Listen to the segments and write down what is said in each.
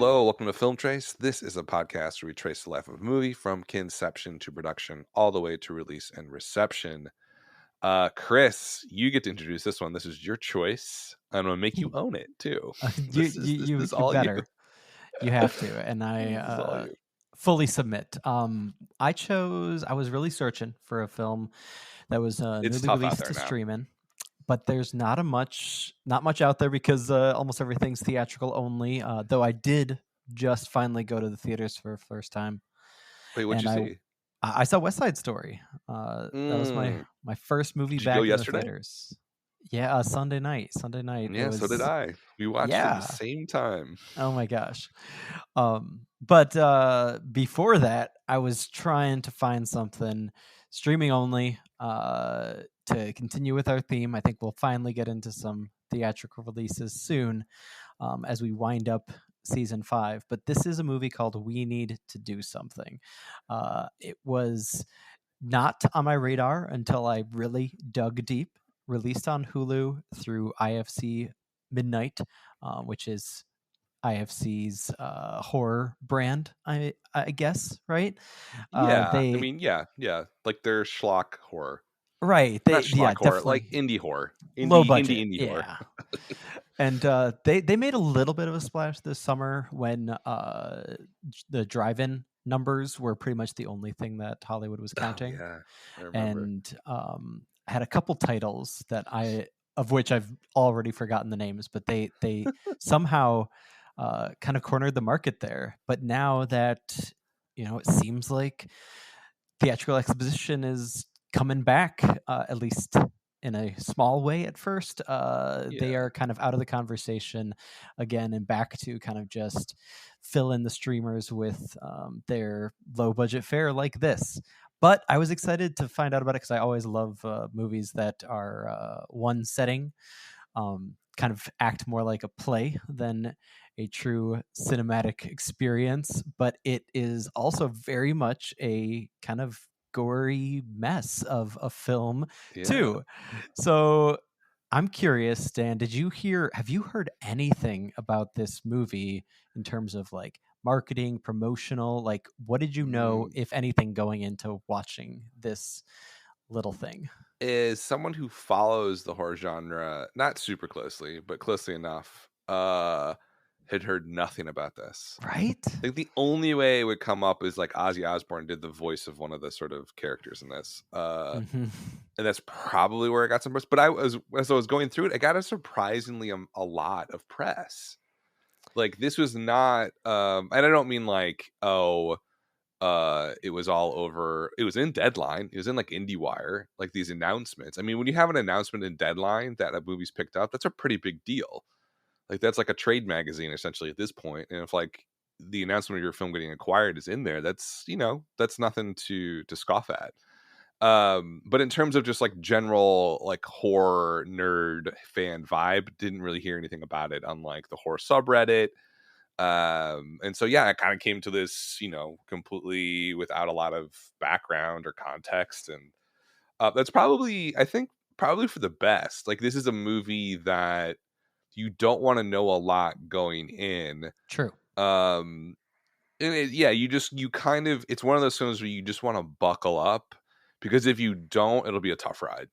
Hello, welcome to Film Trace. This is a podcast where we trace the life of a movie from conception to production, all the way to release and reception. Chris, you get to introduce this one. This is your choice. I'm gonna make you own it too. You This you is you all you. better. You have to, and This is all I you. fully submit. I was really searching for a film that was It's newly tough out released there to now. streaming, but there's not much out there because almost everything's theatrical only. Though I did just finally go to the theaters for the first time, Wait, what'd and you I see? I saw West Side Story. That was my Mm, my first movie did you go back in the yesterday? theaters. Yeah, Sunday night. Sunday night. It Yeah, so did was I. We watched it at the yeah. same time. Oh my gosh. But before that, I was trying to find something streaming only to continue with our theme. I think we'll finally get into some theatrical releases soon as we wind up season 5. But this is a movie called We Need to Do Something. It was not on my radar until I really dug deep. Released on Hulu through IFC Midnight, which is IFC's horror brand, I guess, right? Yeah, I They mean, yeah, like they're schlock horror, right, not they yeah, schlock horror, like definitely indie horror, low indie budget, indie horror. yeah. And they made a little bit of a splash this summer when the drive-in numbers were pretty much the only thing that Hollywood was Oh counting, yeah, I remember. and had a couple titles that of which I've already forgotten the names, but they somehow kind of cornered the market there. But now that it seems like theatrical exposition is coming back, at least in a small way at first. They Yeah. are kind of out of the conversation again and back to kind of just fill in the streamers with their low budget fare like this. But I was excited to find out about it because I always love movies that are one setting, kind of act more like a play than a true cinematic experience. But it is also very much a kind of gory mess of a film Yeah. too. So I'm curious, Dan, have you heard anything about this movie in terms of like marketing, promotional? Like, what did you know, Mm. if anything, going into watching this little thing? Is someone who follows the horror genre not super closely, but closely enough, had heard nothing about this. Right? Like the only way it would come up is like Ozzy Osbourne did the voice of one of the sort of characters in this. Hmm. And that's probably where I got some press. But as I was going through it, I got a surprisingly a lot of press. Like this was not and I don't mean like, oh, it was all over. It was in Deadline. It was in like IndieWire, like these announcements. I mean, when you have an announcement in Deadline that a movie's picked up, that's a pretty big deal. Like that's like a trade magazine essentially at this point. And if like the announcement of your film getting acquired is in there, that's that's nothing to scoff at. But in terms of just like general like horror nerd fan vibe, didn't really hear anything about it on like the horror subreddit. And so yeah, I kind of came to this completely without a lot of background or context, and that's probably, I think, probably for the best. Like this is a movie that you don't want to know a lot going in. True. um and yeah, you kind of, it's one of those films where you just want to buckle up, because if you don't, it'll be a tough ride,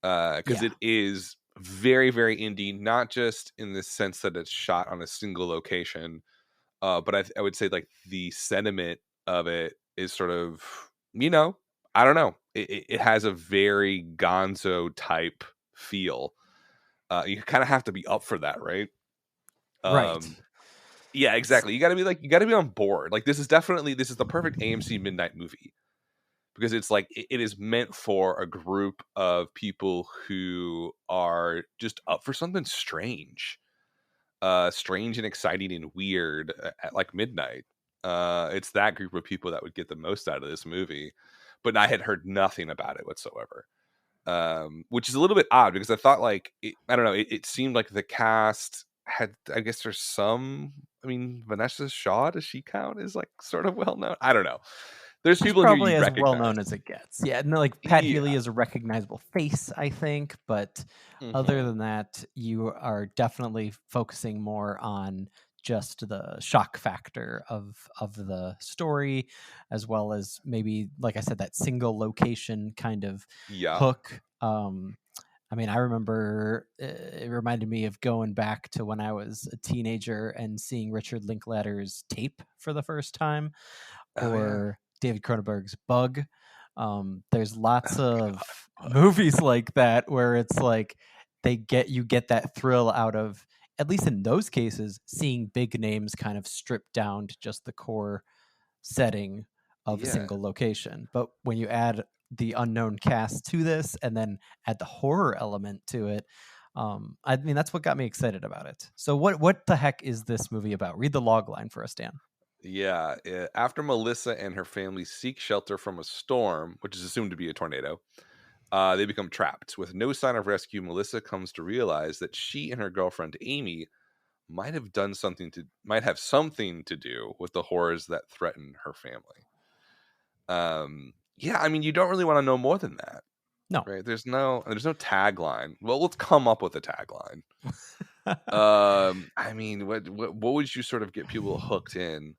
because Yeah. it is very very indie, not just in the sense that it's shot on a single location. But I would say like the sentiment of it is sort of, I don't know. It has a very Gonzo type feel. You kind of have to be up for that, right? Right. Um, yeah, S- exactly. You got to be on board. Like this is the perfect AMC midnight movie, because it's like it is meant for a group of people who are just up for something strange, strange and exciting and weird at like midnight. It's that group of people that would get the most out of this movie. But I had heard nothing about it whatsoever, which is a little bit odd, because I thought like I don't know. It seemed like the cast had. I guess there's some. I mean, Vanessa Shaw, does she count as like sort of well known? I don't know. There's She's people in here probably you'd as well recognize. known as it gets. Yeah, no, like Pat Healy Yeah. is a recognizable face, I think, but other Hmm. than that, you are definitely focusing more on just the shock factor of the story, as well as maybe, like I said, that single location kind of Yeah. hook. I mean, I remember it reminded me of going back to when I was a teenager and seeing Richard Linklater's Tape for the first time, Oh yeah. or David Cronenberg's Bug. There's lots Oh of god. movies like that where it's like you get that thrill out of, at least in those cases, seeing big names kind of stripped down to just the core setting of a Yeah. single location. But when you add the unknown cast to this and then add the horror element to it, I mean, that's what got me excited about it. So what the heck is this movie about? Read the log line for us, Dan. Yeah. After Melissa and her family seek shelter from a storm, which is assumed to be a tornado, they become trapped. With no sign of rescue, Melissa comes to realize that she and her girlfriend Amy might have something to do with the horrors that threaten her family. Yeah, I mean, you don't really want to know more than that, No. right? There's no tagline. Well, let's come up with a tagline. I mean, what would you sort of get people hooked in,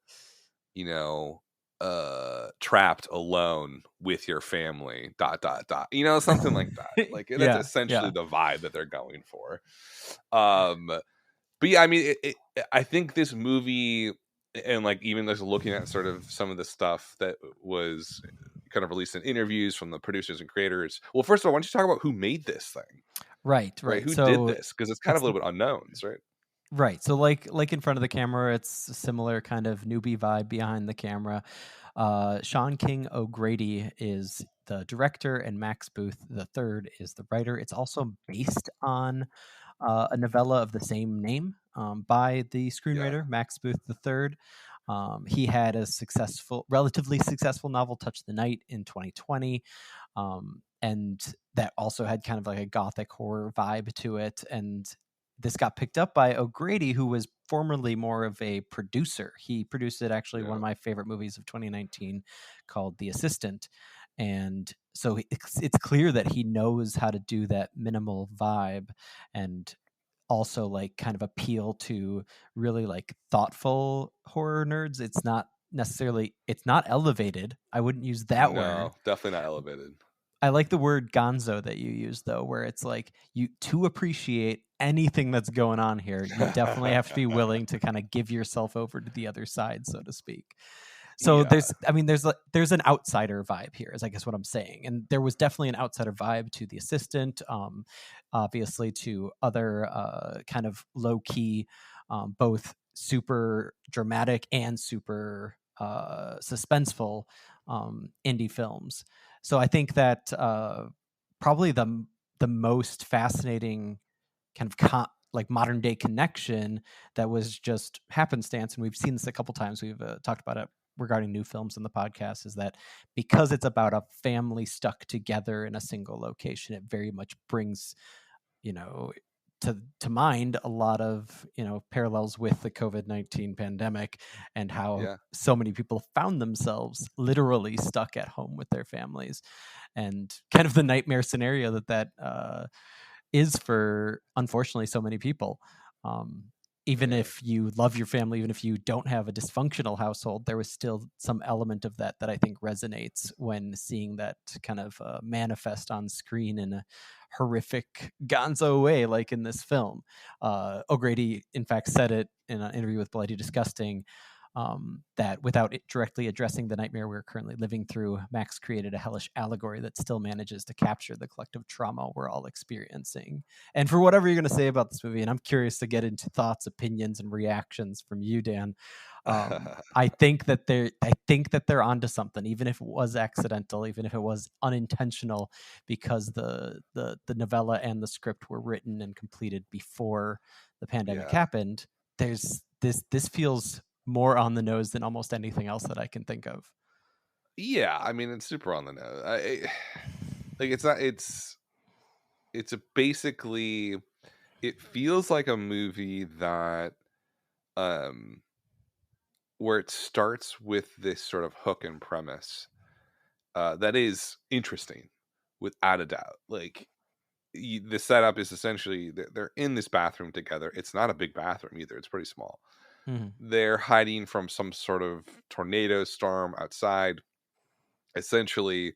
you know, trapped alone with your family, dot dot dot, something like that. Like that's Yeah, essentially yeah. the vibe that they're going for. Um, but yeah, I mean, I think this movie, and like even just looking at sort of some of the stuff that was kind of released in interviews from the producers and creators. Well, first of all, why don't you talk about who made this thing, Right, right? right. Who did So this? Because it's kind of it's a little bit unknowns, right? right. So like in front of the camera, it's a similar kind of newbie vibe behind the camera. Sean King O'Grady is the director, and Max Booth the third is the writer. It's also based on a novella of the same name, by the Yeah, screenwriter Max Booth III. He had a relatively successful novel, Touch the Night, in 2020, and that also had kind of like a gothic horror vibe to it. And this got picked up by O'Grady, who was formerly more of a producer. He produced it, actually, one yeah. of my favorite movies of 2019 called The Assistant. And so it's clear that he knows how to do that minimal vibe, and also like kind of appeal to really like thoughtful horror nerds. It's not elevated. I wouldn't use that word. No, definitely not elevated. I like the word gonzo that you use, though, where it's like, you to appreciate anything that's going on here, you definitely have to be willing to kind of give yourself over to the other side, so to speak. So Yeah, there's an outsider vibe here, is I guess what I'm saying. And there was definitely an outsider vibe to The Assistant, obviously to other kind of low key, both super dramatic and super suspenseful indie films. So I think that probably the most fascinating kind of like modern day connection that was just happenstance, and we've seen this a couple times. We've talked about it regarding new films in the podcast, is that because it's about a family stuck together in a single location, it very much brings, you know, to mind a lot of, parallels with the COVID-19 pandemic, and how yeah, so many people found themselves literally stuck at home with their families, and kind of the nightmare scenario that is for, unfortunately, so many people. Um, Even yeah, if you love your family, even if you don't have a dysfunctional household, there was still some element of that I think resonates when seeing that kind of manifest on screen in a horrific gonzo way, like in this film. O'Grady, in fact, said it in an interview with Bloody Disgusting, that without it directly addressing the nightmare we're currently living through, Max created a hellish allegory that still manages to capture the collective trauma we're all experiencing. And for whatever you're going to say about this movie, and I'm curious to get into thoughts, opinions, and reactions from you, Dan. I think that they're onto something, even if it was accidental, even if it was unintentional, because the novella and the script were written and completed before the pandemic yeah, happened. There's this feels more on the nose than almost anything else that I can think of. yeah. I mean, it's super on the nose. Like it's not. It's a basically. It feels like a movie that um where it starts with this sort of hook and premise that is interesting without a doubt. Like the setup is essentially they're in this bathroom together. It's not a big bathroom either. It's pretty small. Mhm. They're hiding from some sort of tornado storm outside. Essentially,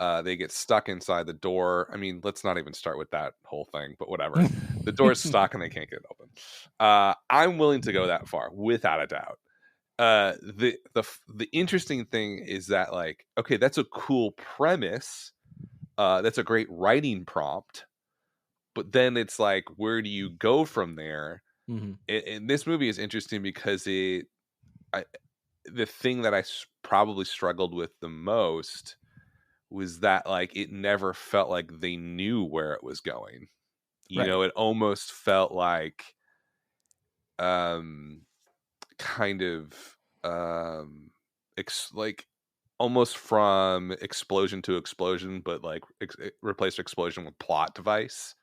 they get stuck inside the door. I mean, let's not even start with that whole thing, but whatever. The door's stuck and they can't get it open. I'm willing to go that far, without a doubt. The interesting thing is that, like, okay, that's a cool premise. That's a great writing prompt, but then it's like, where do you go from there? Mhm. And this movie is interesting because I, the thing that probably struggled with the most was that, like, it never felt like they knew where it was going. You Right. know, it almost felt like, um, kind of, like almost from explosion to explosion, but like replace explosion with plot device.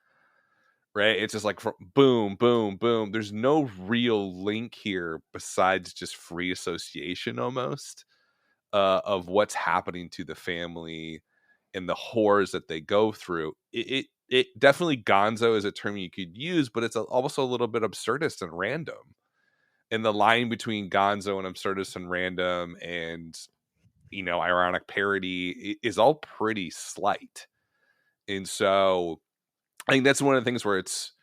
Right? It's just like boom, boom, boom. There's no real link here besides just free association almost, of what's happening to the family and the horrors that they go through. It definitely, gonzo is a term you could use, but it's also a little bit absurdist and random. And the line between gonzo and absurdist and random and, ironic parody is all pretty slight. And so I think that's one of the things where it's,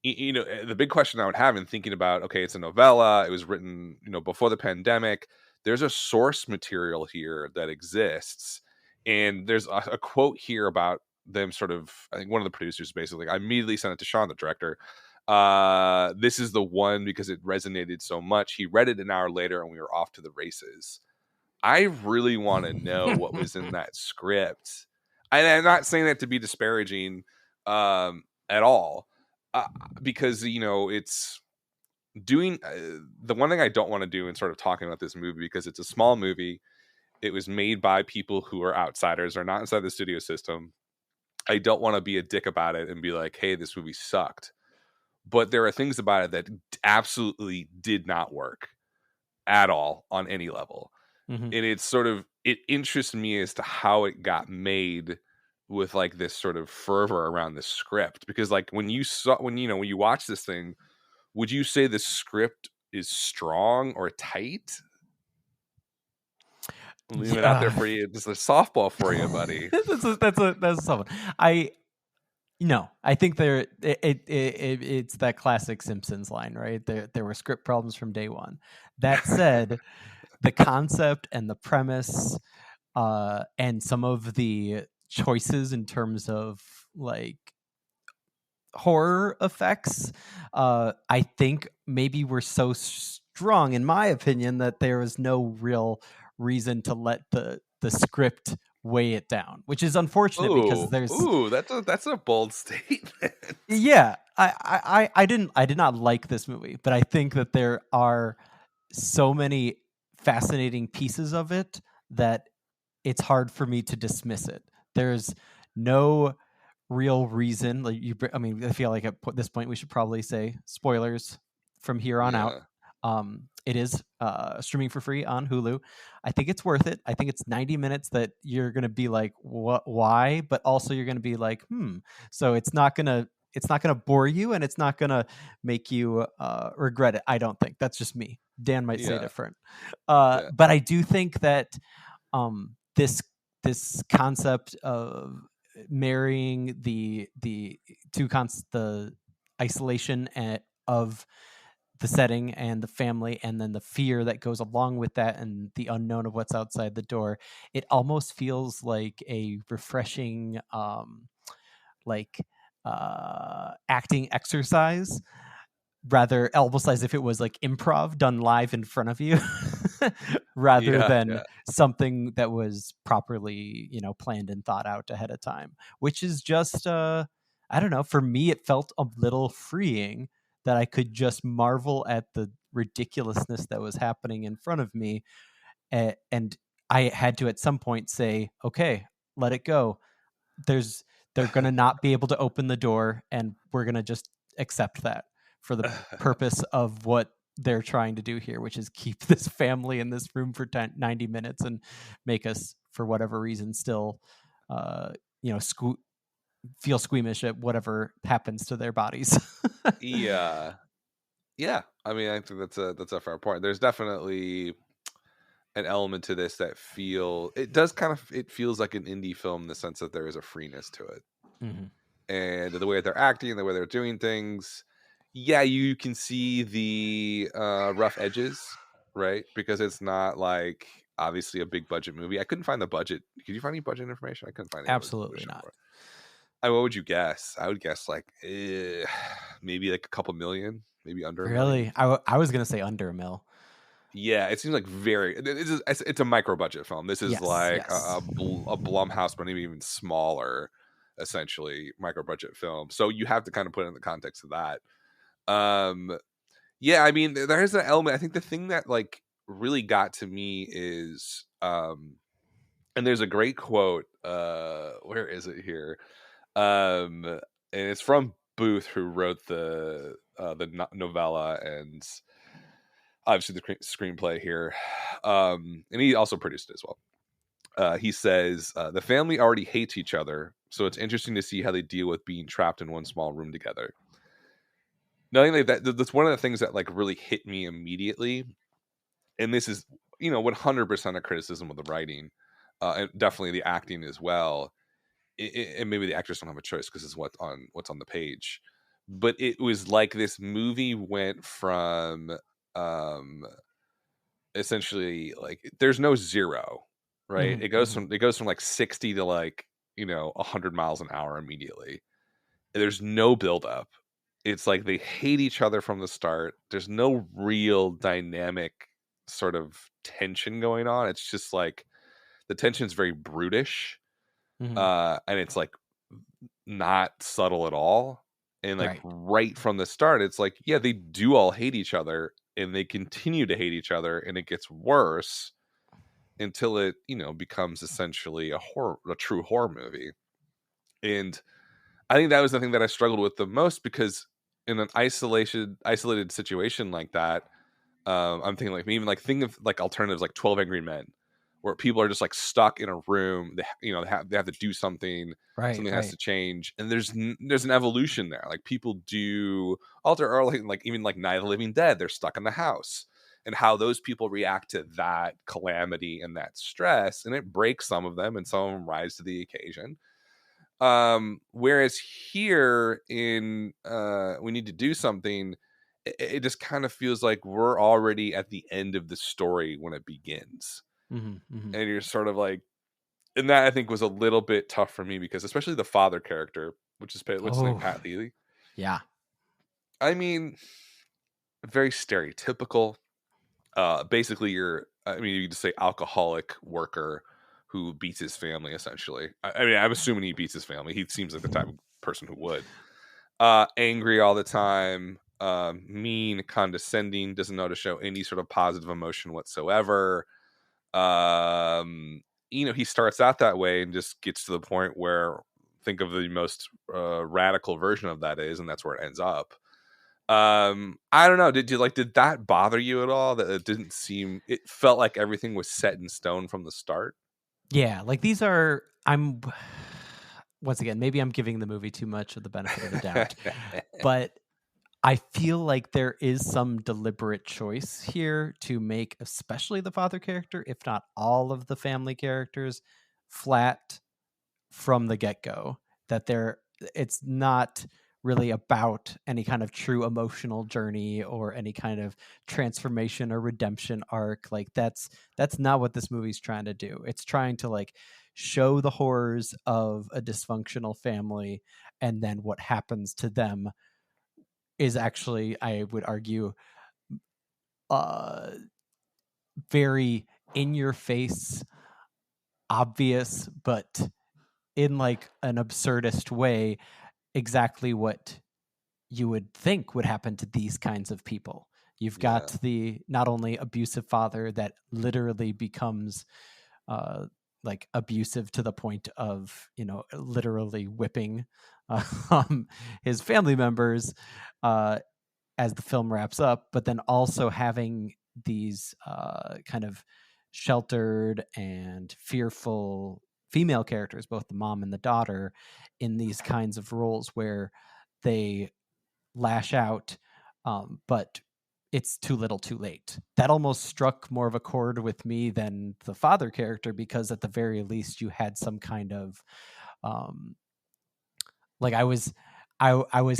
the big question I would have in thinking about, okay, it's a novella, it was written, before the pandemic. There's a source material here that exists. And there's a quote here about them sort of, I think one of the producers basically, I immediately sent it to Sean, the director. This is the one because it resonated so much. He read it an hour later and we were off to the races. I really want to know what was in that script. And I'm not saying that to be disparaging, at all, because it's doing, the one thing I don't want to do in sort of talking about this movie, because it's a small movie. It was made by people who are outsiders or not inside the studio system. I don't want to be a dick about it and be like, hey, this movie sucked. But there are things about it that absolutely did not work at all on any level. Mhm. And it's sort of, it interests me as to how it got made with like this sort of fervor around the script, because like when you watch this thing, would you say the script is strong or tight? Leave it out there Yeah. for you. Just a softball for you, buddy. That's a tough one. I think it's that classic Simpsons line, right? There were script problems from day one. That said, the concept and the premise, and some of the choices in terms of like horror effects, I think maybe were so strong, in my opinion, that there was no real reason to let the script weigh it down, which is unfortunate because there's That's a bold statement. yeah, I did not like this movie, but I think that there are so many fascinating pieces of it that it's hard for me to dismiss it. There's no real reason. Like I mean, I feel like at this point we should probably say spoilers from here on out. Yeah, It is streaming for free on Hulu. I think it's worth it. I think it's 90 minutes that you're gonna be like, what? Why? But also you're gonna be like, hmm. So it's not gonna bore you, and it's not gonna make you regret it. I don't think. That's just me. Dan might say yeah, different. yeah, But I do think that this concept of marrying the the isolation of the setting and the family, and then the fear that goes along with that and the unknown of what's outside the door, it almost feels like a refreshing like acting exercise, rather almost as if it was like improv done live in front of you rather yeah, than yeah. something that was properly planned and thought out ahead of time, which is just I don't know, for me it felt a little freeing that I could just marvel at the ridiculousness that was happening in front of me, and I had to at some point say, okay, let it go. there's they're going to not be able to open the door, and we're going to just accept that for the purpose of what they're trying to do here, which is keep this family in this room for 90 minutes and make us, for whatever reason, still uh feel squeamish at whatever happens to their bodies. Yeah. Yeah, I mean, I think that's a fair point. There's definitely an element to this that it feels like an indie film in the sense that there is a freeness to it. Hmm. And the way they're acting, the way they're doing things, yeah, you can see the rough edges, right? Because it's not like obviously a big budget movie. I couldn't find the budget. Could you find any budget information? I couldn't find any budget Absolutely information not. for it. What would you guess? I would guess like maybe like a couple million, maybe under a million. Really, I was gonna say under a mil. Yeah, it seems like it's a micro budget film. This is Yes, like yes. a Blumhouse, but maybe even smaller, essentially micro budget film. So you have to kind of put it in the context of that. Um, yeah, I mean, there's an element. I think the thing that like really got to me is, and there's a great quote. Where is it here? And it's from Booth, who wrote the novella and obviously the screenplay here, and he also produced it as well. He says the family already hates each other, so it's interesting to see how they deal with being trapped in one small room together. Nothing like that. That's one of the things that like really hit me immediately, and this is 100% a criticism of the writing, and definitely the acting as well. And maybe the actors don't have a choice because it's what's on the page. But it was like this movie went from um essentially like there's no zero, right? Hmm. It goes from like 60 to like 100 miles an hour immediately. There's no build up. It's like they hate each other from the start. There's no real dynamic sort of tension going on. It's just like the tension's very brutish, Hmm. and it's like not subtle at all. And like Right. right from the start, it's like, yeah, they do all hate each other and they continue to hate each other, and it gets worse until it becomes essentially a true horror movie. And I think that was the thing that I struggled with the most, because in an isolated situation like that, I'm thinking like even like think of like alternatives like 12 Angry Men, where people are just like stuck in a room. They have to do something. Right. Something has Right. to change, and there's an evolution there. Like people do alter, or like even like Night of the Living Dead. They're stuck in the house, and how those people react to that calamity and that stress, and it breaks some of them, and some of them rise to the occasion. Whereas here in We Need to Do Something, it just kind of feels like we're already at the end of the story when it begins. Hmm. Hmm. And you're sort of like, and that I think was a little bit tough for me, because especially the father character, what's his name, Oh, Pat Healy. yeah. I mean, very stereotypical. Basically, you could just say alcoholic worker who beats his family, essentially. I mean, I'm assuming he beats his family. He seems like the type of person who would. Angry all the time, mean, condescending, doesn't know how to show any sort of positive emotion whatsoever. He starts out that way and just gets to the point where, think of the most radical version of that is, and that's where it ends up. I don't know. Did that bother you at all? That it felt like everything was set in stone from the start. Yeah. Like these are. I'm. Once again, maybe I'm giving the movie too much of the benefit of the doubt, but I feel like there is some deliberate choice here to make, especially the father character, if not all of the family characters, flat from the get-go. That it's not really about any kind of true emotional journey or any kind of transformation or redemption arc. Like that's not what this movie's trying to do. It's trying to like show the horrors of a dysfunctional family, and then what happens to them is actually, I would argue, uh very in your face, obvious, but in like an absurdist way, exactly what you would think would happen to these kinds of people. You've got Yeah, the not only abusive father that literally becomes uh like abusive to the point of literally whipping um his family members uh as the film wraps up, but then also having these kind of sheltered and fearful female characters, both the mom and the daughter, in these kinds of roles where they lash out but it's too little too late. That almost struck more of a chord with me than the father character, because at the very least you had some kind of um, like I was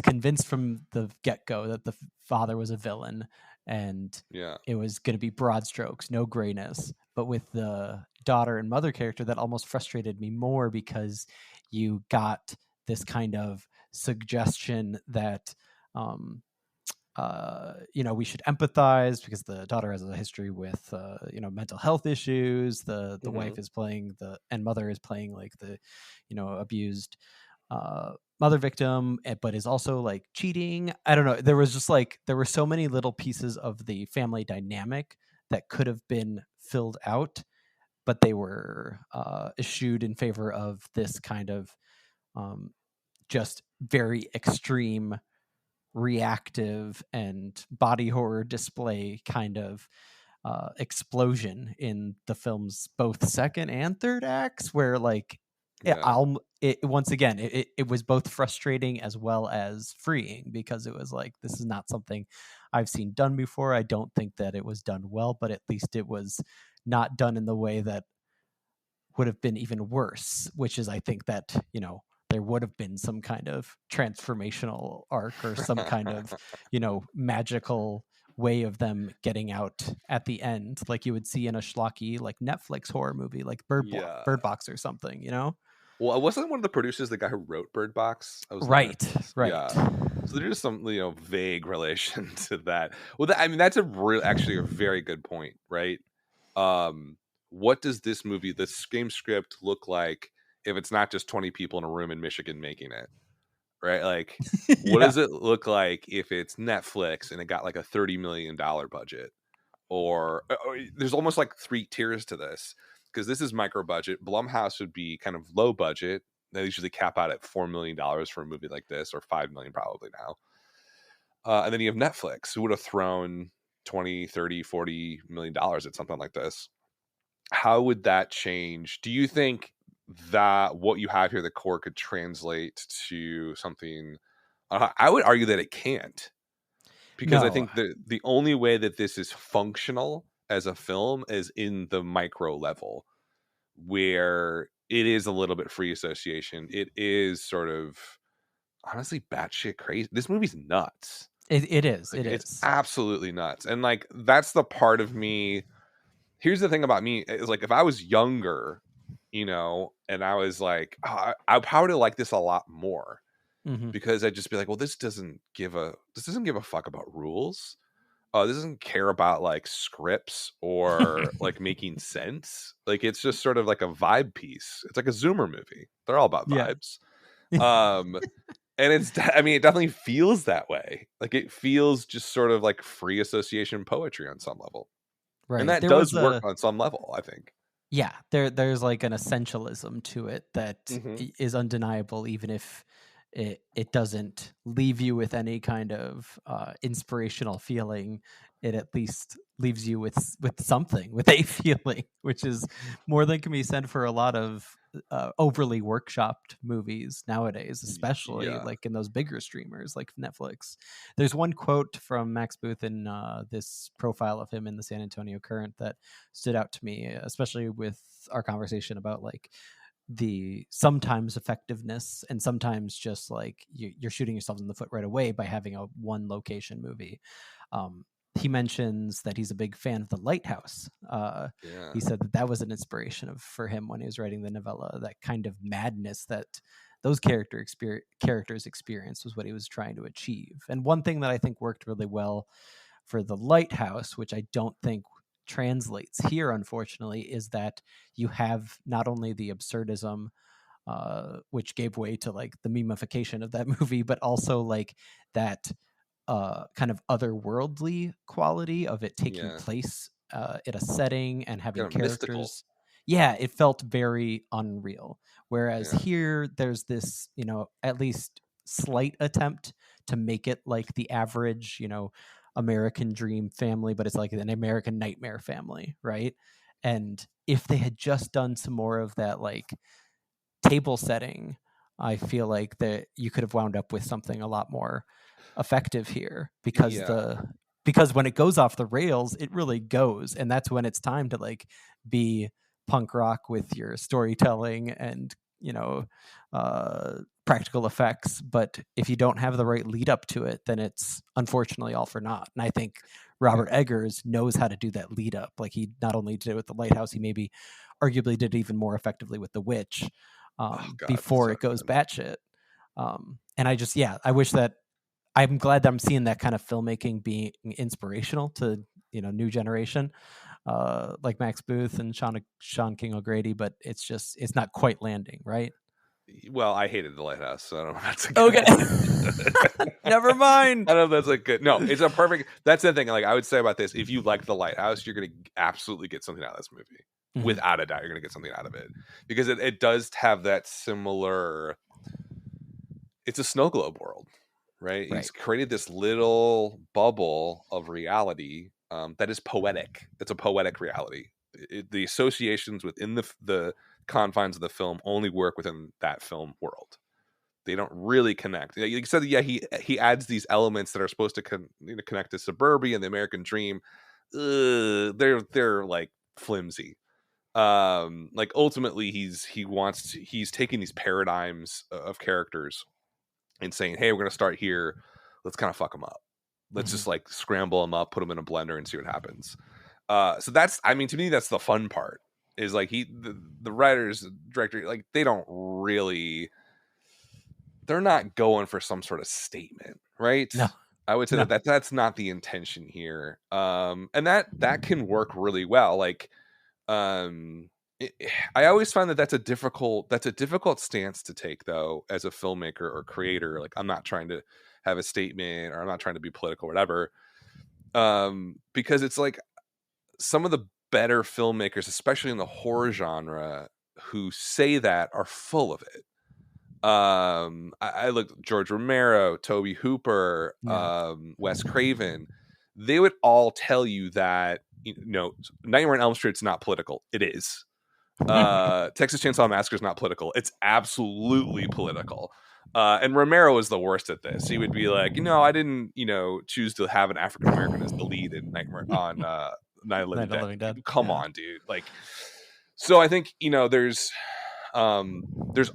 convinced from the get-go that the father was a villain, and Yeah. it was going to be broad strokes, no grayness. But with the daughter and mother character, that almost frustrated me more, because you got this kind of suggestion that we should empathize because the daughter has a history with mental health issues. The Mm-hmm. wife is playing and mother is playing like the abused mother victim, but is also like cheating. I don't know. There was just like there were so many little pieces of the family dynamic that could have been filled out, but they were eschewed in favor of this kind of just very extreme reactive and body horror display kind of explosion in the film's both second and third acts, where like Yeah. once again it was both frustrating as well as freeing, because it was like, this is not something I've seen done before. I don't think that it was done well, but at least it was not done in the way that would have been even worse, which is, I think that, there would have been some kind of transformational arc or some kind of, magical way of them getting out at the end, like you would see in a schlocky, like Netflix horror movie, like Yeah. Bird Box or something. Well, I wasn't one of the producers the guy who wrote Bird Box. I was looking at Right, this. right. Yeah. So there's some vague relation to that. Well, I mean that's actually a very good point, right? Um, what does this game script look like if it's not just 20 people in a room in Michigan making it, right? Like, what Yeah. does it look like if it's Netflix and it got like a $30 million budget? Or there's almost like three tiers to this, because this is micro budget. Blumhouse would be kind of low budget. They usually cap out at $4 million for a movie like this, or $5 million probably now. And then you have Netflix, who would have thrown 20, 30, $40 million at something like this. How would that change? Do you think that what you have here, the core, could translate to something? I would argue that it can't, because I No. think the only way that this is functional as a film is in the micro level, where it is a little bit free association. It is sort of honestly batshit crazy. This movie's nuts. It is, Like, it it's is. absolutely nuts. And like that's the part of me. Here's the thing about me is, like, if I was younger, and I was like, oh, I probably would like this a lot more, Hmm. because I'd just be like, well, this doesn't give a fuck about rules. This doesn't care about like scripts or like making sense. Like, it's just sort of like a vibe piece. It's like a Zoomer movie. They're all about Yeah. vibes. Um, and I mean, it definitely feels that way. Like, it feels just sort of like free association poetry on some level. And Right. that There was does work a on some level, I think. Yeah, there's like an essentialism to it that Mhm. is undeniable, even if it doesn't leave you with any kind of inspirational feeling. It at least leaves you with something, with a feeling, which is more than can be said for a lot of overly workshopped movies nowadays, especially Yeah. like in those bigger streamers like Netflix. There's one quote from Max Booth in this profile of him in the San Antonio Current that stood out to me, especially with our conversation about like the sometimes effectiveness and sometimes just like you're shooting yourselves in the foot right away by having a one location movie. He mentions that he's a big fan of The Lighthouse. Yeah. He said that was an inspiration for him when he was writing the novella. That kind of madness that those characters experienced was what he was trying to achieve. And one thing that I think worked really well for The Lighthouse, which I don't think translates here, unfortunately, is that you have not only the absurdism, which gave way to like the memification of that movie, but also like that kind of otherworldly quality of it taking Yeah. place in a setting and having Kind of mystical. characters. Yeah, it felt very unreal. Whereas Yeah. here, there's this, at least slight attempt to make it like the average, American dream family, but it's like an American nightmare family, right? And if they had just done some more of that, like table setting, I feel like that you could have wound up with something a lot more effective here, because Yeah. because when it goes off the rails, it really goes, and that's when it's time to like be punk rock with your storytelling and practical effects. But if you don't have the right lead up to it, then it's unfortunately all for naught. And I think Robert Yeah. Eggers knows how to do that lead up. Like, he not only did it with The Lighthouse, he maybe arguably did it even more effectively with The Witch, Oh God, before so it goes good. batshit. And I just, I wish that I'm glad that I'm seeing that kind of filmmaking being inspirational to new generation, like Max Booth and Sean King O'Grady. But it's not quite landing, right? Well, I hated The Lighthouse, so I don't know if that's a Okay, good. never mind. I don't know if that's a good. No, it's a perfect. That's the thing. Like I would say about this, if you like The Lighthouse, you're gonna absolutely get something out of this movie. Mhm. Without a doubt, you're gonna get something out of it because it does have that similar. It's a snow globe world, right? Right. He's created this little bubble of reality that is poetic. It's a poetic reality. The associations within the confines of the film only work within that film world. They don't really connect. Like you said, yeah, he adds these elements that are supposed to connect to suburbia and the American dream. They're like flimsy. Like ultimately, he's taking these paradigms of characters and saying, hey, we're going to start here. Let's kind of fuck them up. Let's Mhm. just like scramble them up, put them in a blender and see what happens. So that's, I mean, to me, that's the fun part is like the writers, director, like they don't really, they're not going for some sort of statement, right? No, I would say no. that's not the intention here. And that can work really well. Like, um, I always find that that's a difficult stance to take though as a filmmaker or creator. Like I'm not trying to have a statement or I'm not trying to be political or whatever. Because it's like some of the better filmmakers, especially in the horror genre, who say that are full of it. I looked George Romero, Toby Hooper, Yeah. Wes Craven. They would all tell you that Nightmare on Elm Street's not political. It is. Texas Chainsaw Massacre is not political. It's absolutely political. And Romero is the worst at this. He would be like, I didn't, choose to have an African American as the lead in Nightmare on Night of the Living Night of the Dead. Living Dead. Come Yeah. on, dude. Like, so I think there's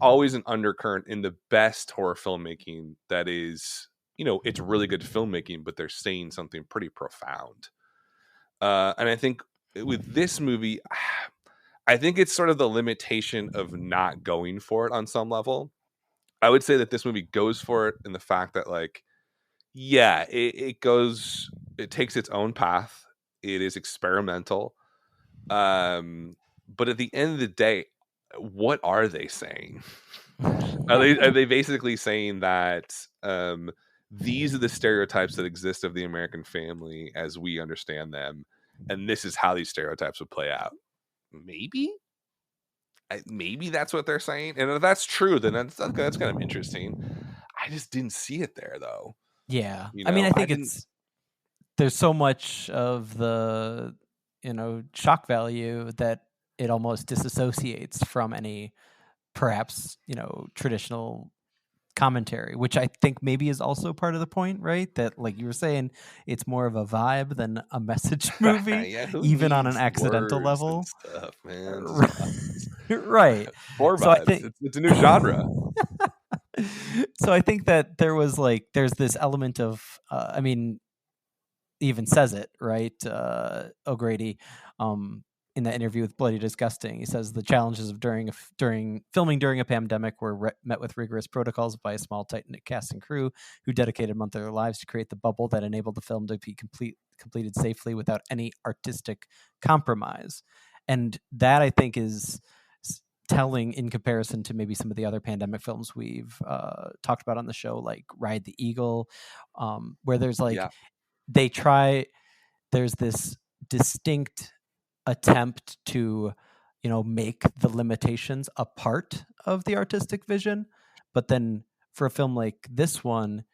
always an undercurrent in the best horror filmmaking that is, it's really good filmmaking, but they're saying something pretty profound. And I think with this movie, I think it's sort of the limitation of not going for it on some level. I would say that this movie goes for it in the fact that, like, yeah, it takes its own path. It is experimental. But at the end of the day, what are they saying? Are they basically saying that these are the stereotypes that exist of the American family as we understand them, and this is how these stereotypes would play out? Maybe that's what they're saying, and if that's true, then that's kind of interesting. I just didn't see it there, though. Yeah. I mean, I I think didn't. there's so much of the shock value that it almost disassociates from any perhaps traditional commentary, which I think maybe is also part of the point, right? That, like you were saying, it's more of a vibe than a message movie, Yeah, who even on an needs accidental words and level. stuff, man? Just vibes. Right. More So I vibes. think It's a new genre. so I think that there's this element of I mean, even says it, right? O'Grady, in that interview with Bloody Disgusting, he says the challenges of during filming during a pandemic were met with rigorous protocols by a small, tight-knit cast and crew who dedicated a month of their lives to create the bubble that enabled the film to be completed safely without any artistic compromise. And that, I think, is telling in comparison to maybe some of the other pandemic films we've talked about on the show, like Ride the Eagle, where there's like Yeah. there's this distinct attempt to make the limitations a part of the artistic vision, but then for a film like this one,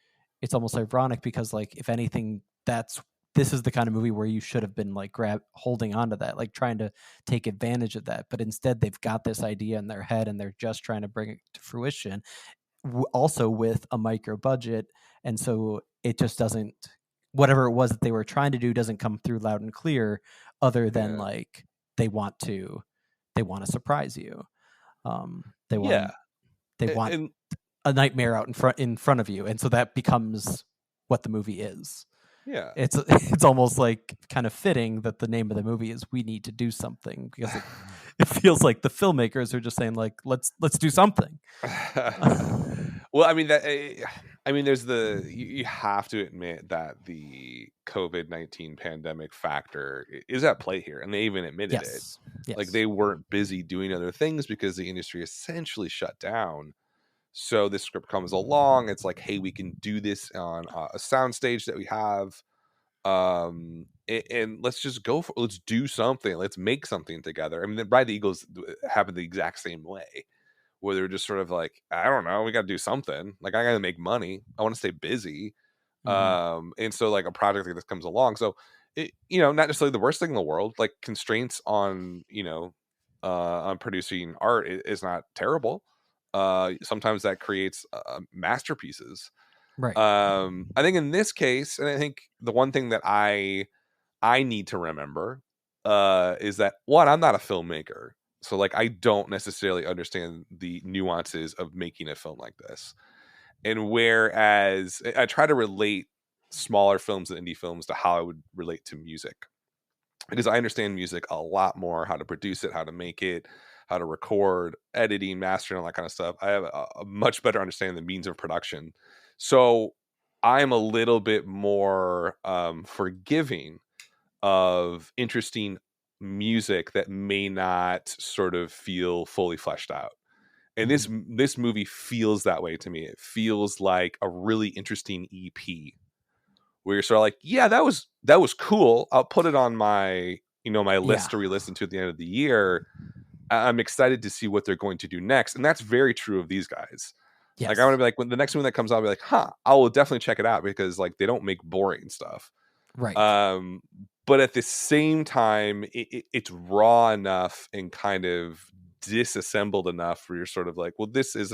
it's almost ironic because, like, if anything, this is the kind of movie where you should have been like holding on to that, like trying to take advantage of that, but instead they've got this idea in their head and they're just trying to bring it to fruition, also with a micro budget, and so it just doesn't, whatever it was that they were trying to do doesn't come through loud and clear, other than Yeah. like they want to surprise you. They Yeah. want they want And a nightmare out in front of you, and so that becomes what the movie is. yeah. It's almost like kind of fitting that the name of the movie is "We Need to Do Something," because it feels like the filmmakers are just saying like, let's do something. Well, I mean I mean, there's you have to admit that the COVID-19 pandemic factor is at play here, and they even admitted it. Yes, Like yes. they weren't busy doing other things because the industry essentially shut down. So this script comes along. It's like, hey, we can do this on a soundstage that we have, and let's just go for let's do something. Let's make something together. I mean, the Bride of the Eagles happened the exact same way, where they're just sort of like, I don't know, we got to do something. Like I got to make money. I want to stay busy. Hmm. And so like a project like this comes along. So not necessarily the worst thing in the world. Like constraints on, on producing art is not terrible. Sometimes that creates masterpieces. Right. I think in this case, and I think the one thing that I need to remember is that one, I'm not a filmmaker. So like I don't necessarily understand the nuances of making a film like this. And whereas I try to relate smaller films and indie films to how I would relate to music. Because I understand music a lot more, how to produce it, how to make it, how to record, editing, mastering, all that kind of stuff. I have a much better understanding of the means of production. So I'm a little bit more forgiving of interesting music that may not sort of feel fully fleshed out. And Hmm. this movie feels that way to me. It feels like a really interesting EP where you're sort of like, yeah, that was cool. I'll put it on my my list Yeah. to re-listen to at the end of the year. I'm excited to see what they're going to do next, and that's very true of these guys. Like I want to Yes. be like, when the next one that comes out, I'll be like, huh, I will definitely check it out because like they don't make boring stuff. Right. Um, but at the same time, it's raw enough and kind of disassembled enough where you're sort of like, well, this is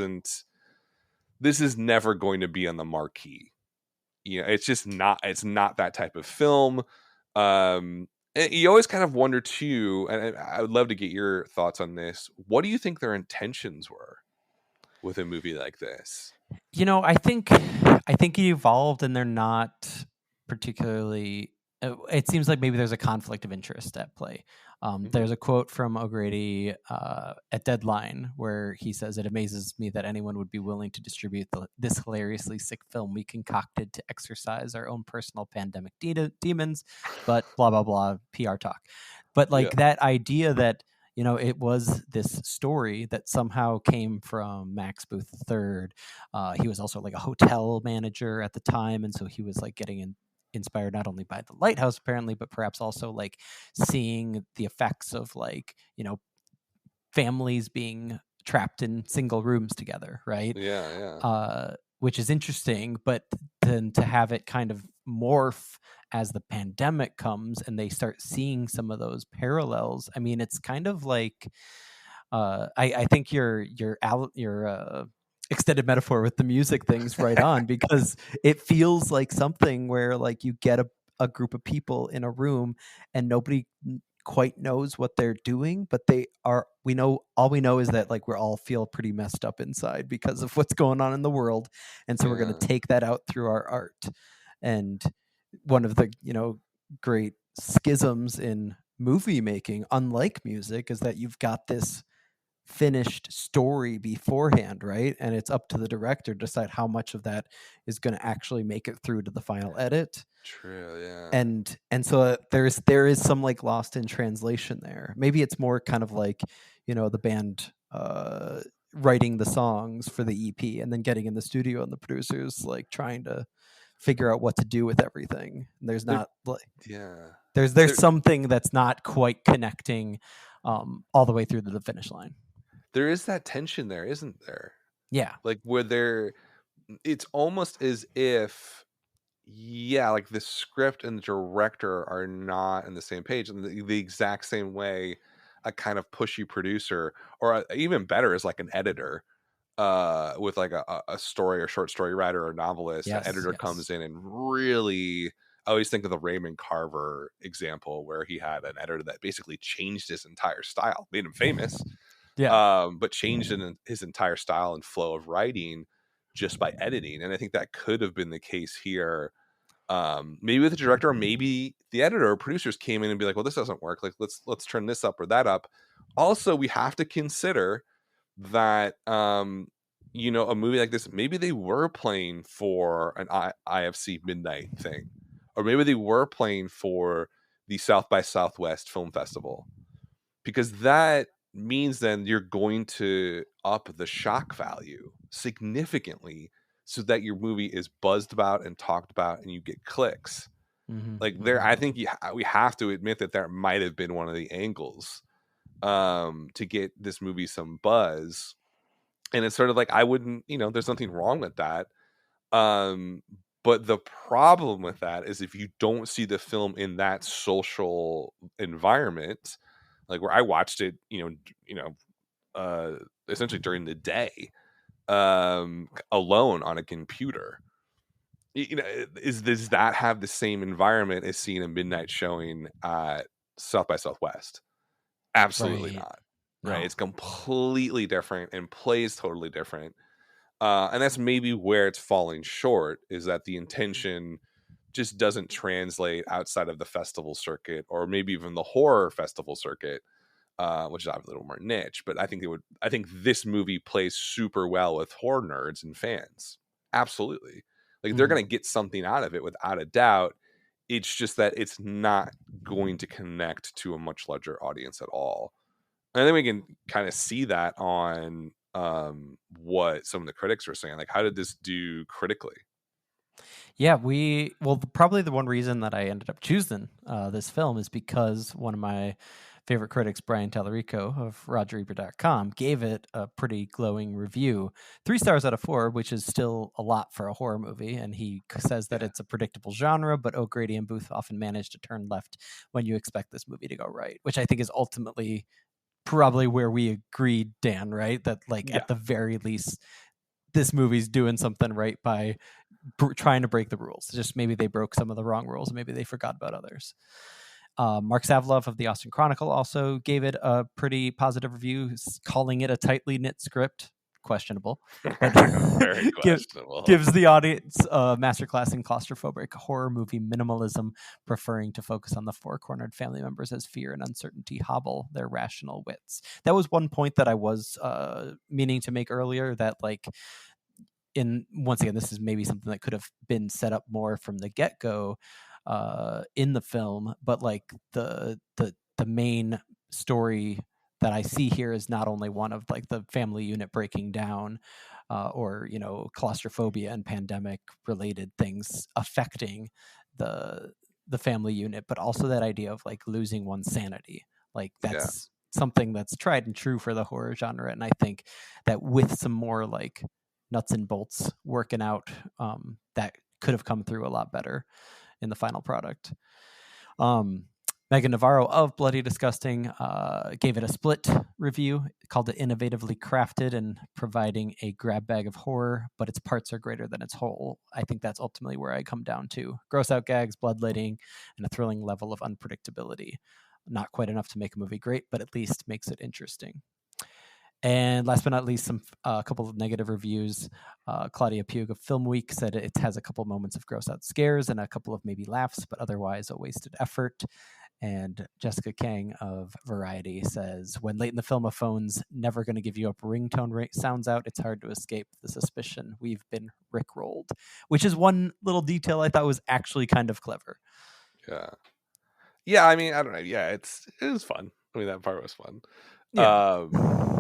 never going to be on the marquee. It's just not. It's not that type of film. And you always kind of wonder too, and I would love to get your thoughts on this. What do you think their intentions were with a movie like this? I think it evolved, and they're not particularly. It seems like maybe there's a conflict of interest at play. Hmm. There's a quote from O'Grady at Deadline where he says, "It amazes me that anyone would be willing to distribute this hilariously sick film we concocted to exercise our own personal pandemic demons." But blah blah blah, PR talk. But Yeah, like that idea that it was this story that somehow came from Max Booth III. He was also like a hotel manager at the time, and so he was like getting inspired not only by the lighthouse apparently, but perhaps also like seeing the effects of like families being trapped in single rooms together, right? yeah, yeah. Which is interesting, but then to have it kind of morph as the pandemic comes and they start seeing some of those parallels. I mean, it's kind of like I think your extended metaphor with the music things right on, because it feels like something where like you get a group of people in a room and nobody quite knows what they're doing, but we know is that like we're all feel pretty messed up inside because of what's going on in the world, and so we're going Yeah. to take that out through our art. And one of the great schisms in movie making, unlike music, is that you've got this finished story beforehand, right? And it's up to the director to decide how much of that is going to actually make it through to the final edit. True. Yeah. And so there is some like lost in translation there. Maybe it's more kind of like the band writing the songs for the EP and then getting in the studio and the producers like trying to figure out what to do with everything. And there's There. not like Yeah. there's There. something that's not quite connecting all the way through to the finish line. There is that tension there, isn't there? Yeah. Like where there, it's almost as if, yeah, like the script and the director are not in the same page in the exact same way a kind of pushy producer or even better is like an editor with like a story or short story writer or novelist, an Yes, editor yes. comes in and really, I always think of the Raymond Carver example where he had an editor that basically changed his entire style, made him famous, Yeah. but changed his entire style and flow of writing just by editing. And I think that could have been the case here. Maybe with the director, or maybe the editor or producers came in and be like, well, this doesn't work. Like, let's turn this up or that up. Also, we have to consider that a movie like this, maybe they were playing for an IFC Midnight thing, or maybe they were playing for the South by Southwest Film Festival, because that means then you're going to up the shock value significantly so that your movie is buzzed about and talked about and you get clicks. Hmm. Like, there, Hmm. I think we have to admit that there might have been one of the angles to get this movie some buzz. And it's sort of like, I wouldn't, there's nothing wrong with that. Um, but the problem with that is if you don't see the film in that social environment, like where I watched it, essentially during the day, alone on a computer. Does that have the same environment as seeing a midnight showing at South by Southwest? Absolutely Right. not. Right? No. It's completely different and plays totally different. And that's maybe where it's falling short, is that the intention just doesn't translate outside of the festival circuit, or maybe even the horror festival circuit, which is obviously a little more niche. But I think this movie plays super well with horror nerds and fans. Absolutely. Like, they're Hmm. going to get something out of it without a doubt. It's just that it's not going to connect to a much larger audience at all. And then we can kind of see that on what some of the critics were saying. Like, how did this do critically? Yeah, probably the one reason that I ended up choosing this film is because one of my favorite critics, Brian Tallarico of RogerEbert.com, gave it a pretty glowing review, 3 stars out of 4, which is still a lot for a horror movie. And he says that Yeah. it's a predictable genre, but O'Grady and Booth often manage to turn left when you expect this movie to go right, which I think is ultimately probably where we agreed, Dan, right? That, like, Yeah. at the very least, this movie's doing something right by trying to break the rules. Just maybe they broke some of the wrong rules, maybe they forgot about others. Mark Savlov of the Austin Chronicle also gave it a pretty positive review, calling it a tightly knit script. Questionable, but Very questionable. gives the audience a masterclass in claustrophobic horror movie minimalism, preferring to focus on the four-cornered family members as fear and uncertainty hobble their rational wits. That was one point that I was meaning to make earlier, that, like, once again, this is maybe something that could have been set up more from the get-go in the film, but like the main story that I see here is not only one of, like, the family unit breaking down, or claustrophobia and pandemic related things affecting the family unit, but also that idea of, like, losing one's sanity. Like, Yeah. that's something that's tried and true for the horror genre, and I think that with some more, like, nuts and bolts working out, that could have come through a lot better in the final product. Megan Navarro of Bloody Disgusting gave it a split review, called it innovatively crafted and providing a grab bag of horror, but its parts are greater than its whole. I think that's ultimately where I come down to. Gross out gags, bloodletting, and a thrilling level of unpredictability. Not quite enough to make a movie great, but at least makes it interesting. And last but not least, a couple of negative reviews. Claudia Pugh of Film Week said it has a couple moments of gross out scares and a couple of maybe laughs, but otherwise a wasted effort. And Jessica Kang of Variety says, when late in the film a phone's never going to give you up ringtone sounds out, it's hard to escape the suspicion we've been rickrolled, which is one little detail I thought was actually kind of clever. Yeah. Yeah, I mean, I don't know. Yeah, it was fun. I mean, that part was fun. Yeah.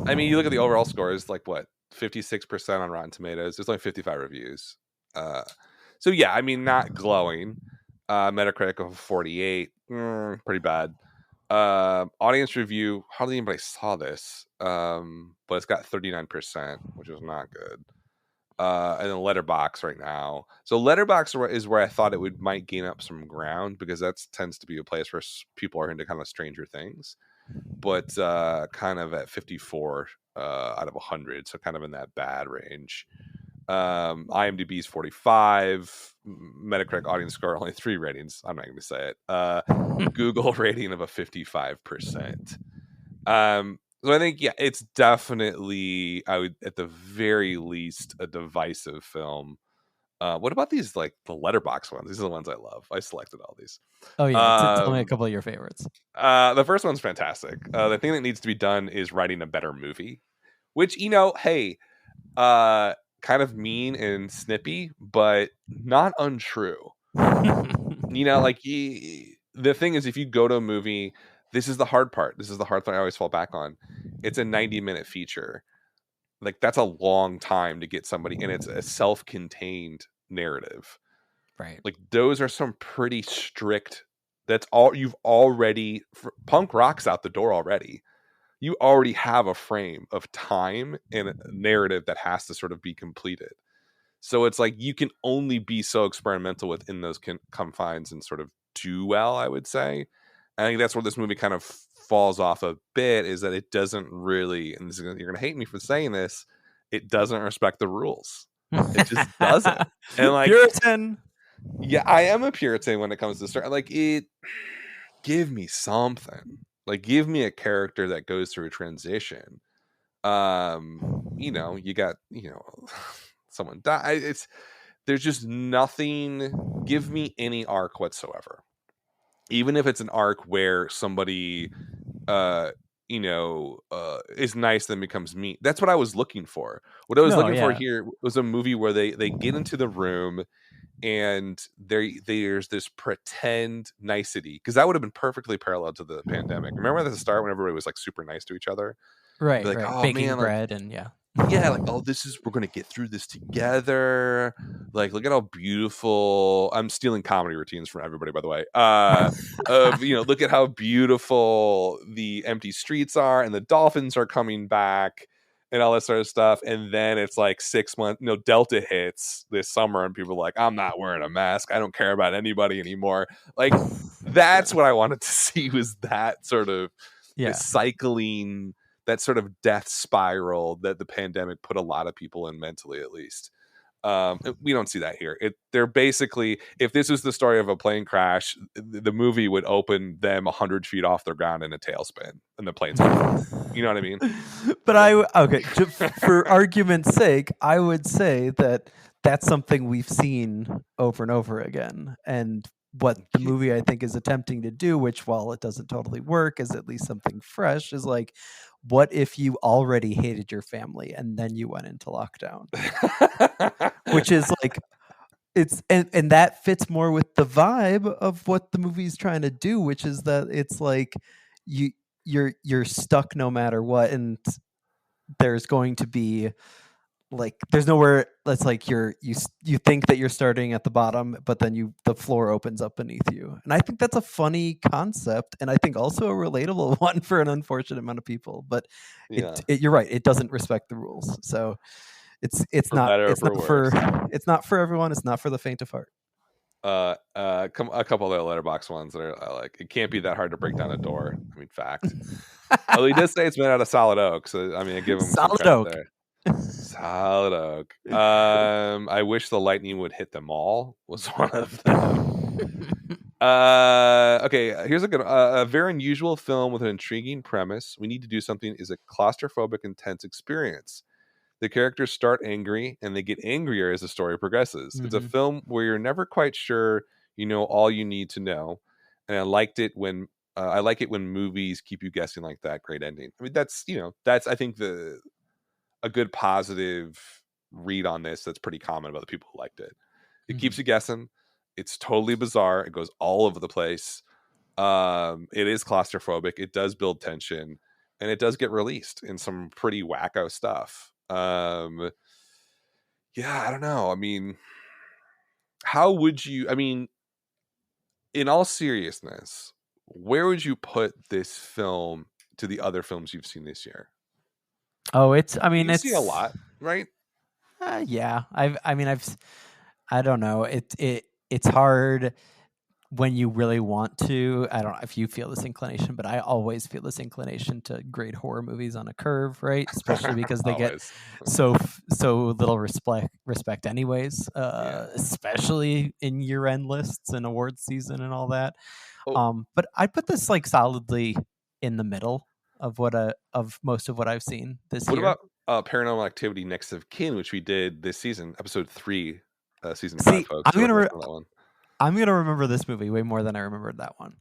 I mean, you look at the overall scores, like, what, 56% on Rotten Tomatoes. There's only 55 reviews. So yeah, I mean, not glowing. Metacritic of 48, pretty bad. Audience review, hardly anybody saw this, but it's got 39%, which is not good. And then Letterbox right now. So Letterbox is where I thought might gain up some ground, because that tends to be a place where people are into kind of Stranger Things. but kind of at 54 out of 100, so kind of in that bad range. IMDb's 45, Metacritic audience score only 3 ratings. I'm not going to say it. Google rating of a 55%. So I think, yeah, it's definitely, I would at the very least, a divisive film. What about these, like the letterbox ones? These are the ones I love. I selected all these. Oh yeah, tell me a couple of your favorites. The first one's fantastic. The thing that needs to be done is writing a better movie, which, hey, kind of mean and snippy, but not untrue. Like the thing is, if you go to a movie, this is the hard part. This is the hard thing I always fall back on. It's a 90-minute feature. Like, that's a long time to get somebody, and it's a self-contained narrative. Right. Like, those are some pretty strict. That's all you've already. Punk rock's out the door already. You already have a frame of time and a narrative that has to sort of be completed. So it's like you can only be so experimental within those confines and sort of do well, I would say. I think that's where this movie kind of falls off a bit, is that it doesn't really, and you're going to hate me for saying this, it doesn't respect the rules. It just doesn't. And like, Puritan. Yeah, I am a Puritan when it comes to story. Like, give me something. Like, give me a character that goes through a transition. You got, someone die. There's just nothing. Give me any arc whatsoever. Even if it's an arc where somebody, is nice, then becomes mean. That's what I was looking for. What I was looking for here was a movie where they get into the room and there's this pretend nicety, because that would have been perfectly parallel to the pandemic. Remember at the start when everybody was like super nice to each other? Right, like, right. oh Baking man, bread and yeah, like, oh, we're gonna get through this together. Like, look at how beautiful. I'm stealing comedy routines from everybody, by the way. Look at how beautiful the empty streets are, and the dolphins are coming back, and all that sort of stuff. And then it's like 6 months, Delta hits this summer, and people are like, I'm not wearing a mask. I don't care about anybody anymore. Like, that's what I wanted to see, was that sort of this cycling, that sort of death spiral that the pandemic put a lot of people in, mentally at least. We don't see that here. They're basically, if this was the story of a plane crash, the movie would open them 100 feet off the ground in a tailspin, and the plane's gonna fall. You know what I mean? But for argument's sake, I would say that that's something we've seen over and over again, and what the movie I think is attempting to do, which while it doesn't totally work, is at least something fresh, is like, what if you already hated your family and then you went into lockdown? Which is like, it's and that fits more with the vibe of what the movie's trying to do, which is that it's like you're stuck no matter what, and there's going to be like, there's nowhere that's like you think that you're starting at the bottom, but then the floor opens up beneath you. And I think that's a funny concept, and I think also a relatable one for an unfortunate amount of people. But you're right, it doesn't respect the rules. So it's not for everyone. It's not for the faint of heart. A couple other letterbox ones that are like, it can't be that hard to break down a door. I mean, fact. Although he did say it's made out of solid oak, so I mean, I give him solid some oak there. Solid oak. I wish the lightning would hit them all was one of them. Okay, here's a very unusual film with an intriguing premise. We need to do something is a claustrophobic, intense experience. The characters start angry, and they get angrier as the story progresses. Mm-hmm. It's a film where you're never quite sure you know all you need to know, and I like it when movies keep you guessing like that. Great ending. I mean, that's I think a good positive read on this. That's pretty common about the people who liked it. It keeps you guessing. It's totally bizarre. It goes all over the place. It is claustrophobic. It does build tension, and it does get released in some pretty wacko stuff. I don't know. I mean, how would you, in all seriousness, where would you put this film to the other films you've seen this year? Oh, you've seen a lot, right? Yeah. I don't know. It's hard. when you really want to, I don't know if you feel this inclination, but I always feel this inclination to grade horror movies on a curve, right? Especially because they get Always. so little respect anyways, Yeah. especially in year-end lists and awards season and all that. Oh, But I put this like solidly in the middle of of most of what I've seen this what year. about Paranormal Activity: Next of Kin, which we did this season, episode 3, season 5, See, folks. Go and listen to that one. I'm gonna remember this movie way more than I remembered that one.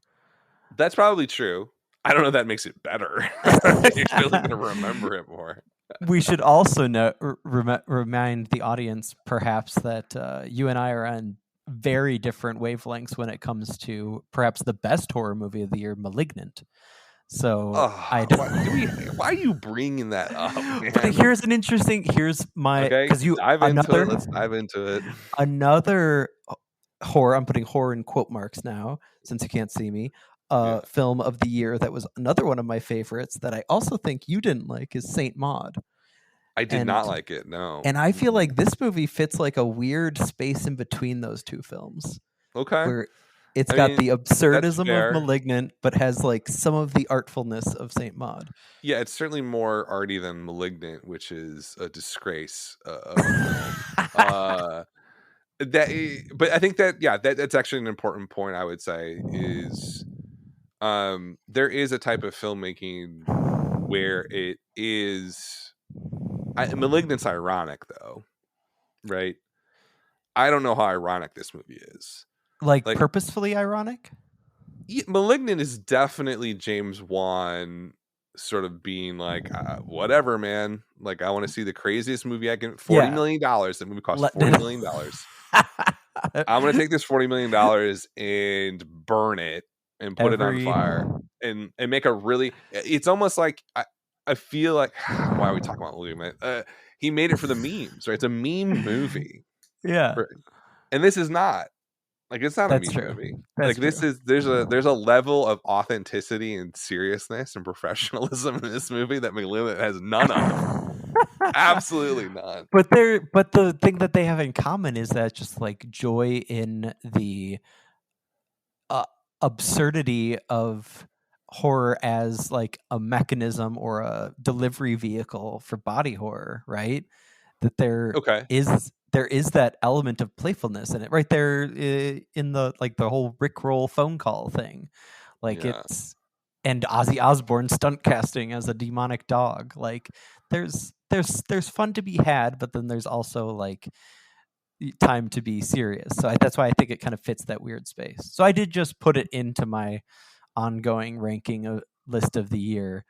That's probably true. I don't know if that makes it better. You're still gonna remember it more. We should also remind the audience, perhaps, that you and I are on very different wavelengths when it comes to perhaps the best horror movie of the year, 'Malignant. So Oh, why are you bringing that up, man? But here's my Okay, because you dive into it. Let's dive into it. another horror. I'm putting horror in quote marks now since you can't see me. Yeah. Film of the year that was another one of my favorites that I also think you didn't like is Saint Maud. I did not like it. No. And I feel like this movie fits like a weird space in between those two films. Okay. Where it's got the absurdism fair. of Malignant, but has like some of the artfulness of Saint Maud. Yeah, it's certainly more arty than Malignant, which is a disgrace of a film. But I think that's actually an important point. I would say is there is a type of filmmaking where it is Malignant's ironic though, right? I don't know how ironic this movie is. Like purposefully ironic? Malignant is definitely James Wan sort of being like, whatever, man. Like, I want to see the craziest movie I can. $40 million. That movie cost $40 million. I'm going to take this $40 million and burn it and put it on fire and make a really. It's almost like I feel like why are we talking about Malignant? He made it for the memes, right? It's a meme movie. Yeah, and this is not. Like, it's not a meme movie. Like, this is there's a level of authenticity and seriousness and professionalism in this movie that Malignant has none of. Absolutely none. But the thing that they have in common is that just like joy in the absurdity of horror as like a mechanism or a delivery vehicle for body horror, right? That there is that element of playfulness in it, right there in the like the whole Rickroll phone call thing, like it's and Ozzy Osbourne stunt casting as a demonic dog. Like there's fun to be had, but then there's also like time to be serious. So that's why I think it kind of fits that weird space. So I did just put it into my ongoing ranking list of the year.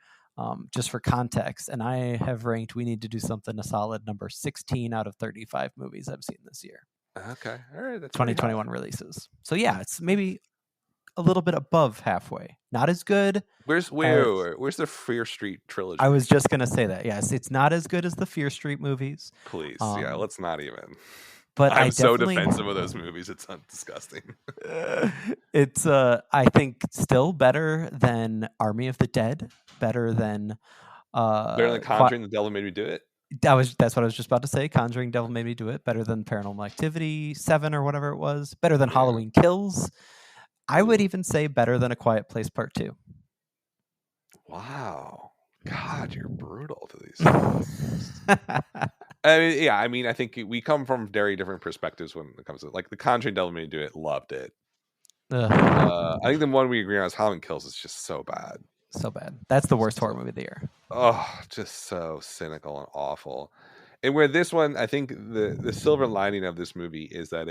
Just for context, and I have ranked We Need to Do Something a solid number 16 out of 35 movies I've seen this year. Okay. All right. That's 2021 releases. So yeah, it's maybe a little bit above halfway. Not as good. Where's the Fear Street trilogy? I was just going to say that. Yes, it's not as good as the Fear Street movies. Please. Yeah, let's not even. But I'm so defensive of those movies. It's disgusting. It's I think still better than Army of the Dead, better than Conjuring, The Devil Made Me Do It. That's what I was just about to say. Conjuring, Devil Made Me Do It, better than Paranormal Activity 7 or whatever it was, better than Halloween Kills. I would even say better than A Quiet Place Part 2. Wow. God, you're brutal to these things. I mean, I think we come from very different perspectives when it comes to like The Conjuring, Devil Made Me Do It. Loved it. I think the one we agree on is Halloween Kills is just so bad. So bad. That's the worst horror movie of the year. Oh, just so cynical and awful. And where this one, I think the silver lining of this movie is that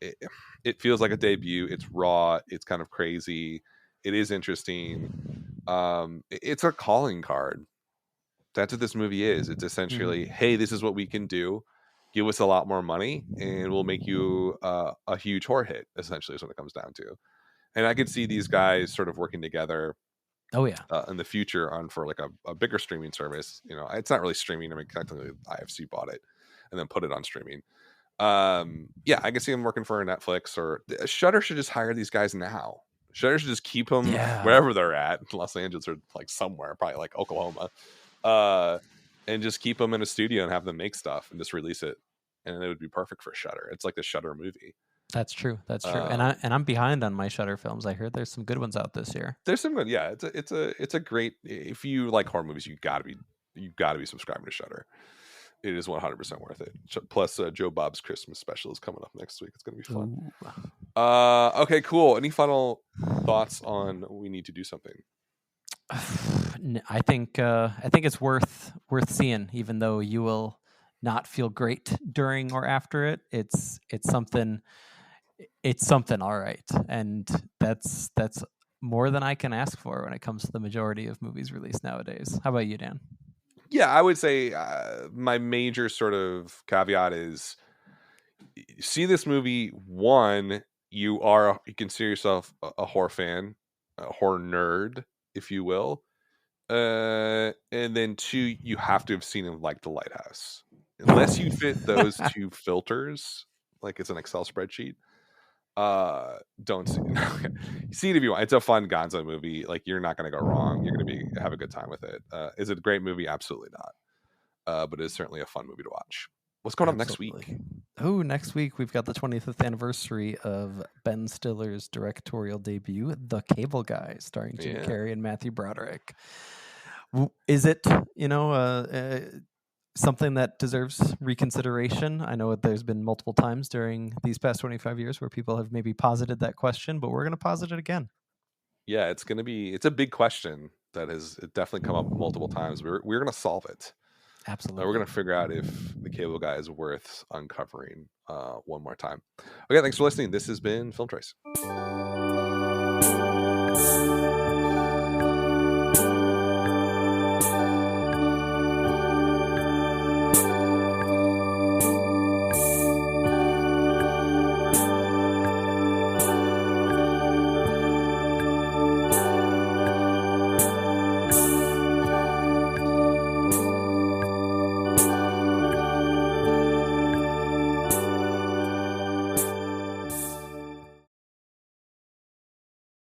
it feels like a debut. It's raw. It's kind of crazy. It is interesting. It's a calling card. That's what this movie is. It's essentially, hey, this is what we can do. Give us a lot more money, and we'll make you a huge horror hit. Essentially, is what it comes down to. And I could see these guys sort of working together. Oh yeah, in the future for like a bigger streaming service. You know, it's not really streaming. I mean, technically, IFC bought it and then put it on streaming. Yeah, I can see them working for a Netflix or Shudder should just hire these guys now. Shudder should just keep them wherever they're at, Los Angeles or like somewhere, probably like Oklahoma, and just keep them in a studio and have them make stuff and just release it, and it would be perfect for Shudder. It's like the Shudder movie. That's true. That's true. Um, And I'm behind on my Shudder films. I heard there's some good ones out this year. there's some good, yeah. It's a great. If you like horror movies, you gotta be subscribing to Shudder. It is 100% worth it. Plus, Joe Bob's Christmas special is coming up next week. It's gonna be fun. Ooh. Okay, cool. Any final thoughts on we need to do something? I think it's worth seeing, even though you will not feel great during or after it. It's something. It's something, all right, and that's more than I can ask for when it comes to the majority of movies released nowadays. How about you, Dan? Yeah, I would say my major sort of caveat is see this movie. One, you consider yourself a horror fan, a horror nerd, if you will. And then two, you have to have seen him like The Lighthouse. Unless you fit those two filters, like it's an Excel spreadsheet, don't see see it if you want. It's a fun Gonzo movie. Like you're not gonna go wrong. You're gonna have a good time with it. Is it a great movie? Absolutely not. But it's certainly a fun movie to watch. What's going on next week? Oh, next week we've got the 25th anniversary of Ben Stiller's directorial debut, The Cable Guy, starring Jim Carrey and Matthew Broderick. Is it, something that deserves reconsideration? I know there's been multiple times during these past 25 years where people have maybe posited that question, but we're going to posit it again. Yeah, it's a big question that has definitely come up multiple times. We're going to solve it. Absolutely. We're going to figure out if The Cable Guy is worth uncovering one more time. Okay, thanks for listening. This has been Film Trace.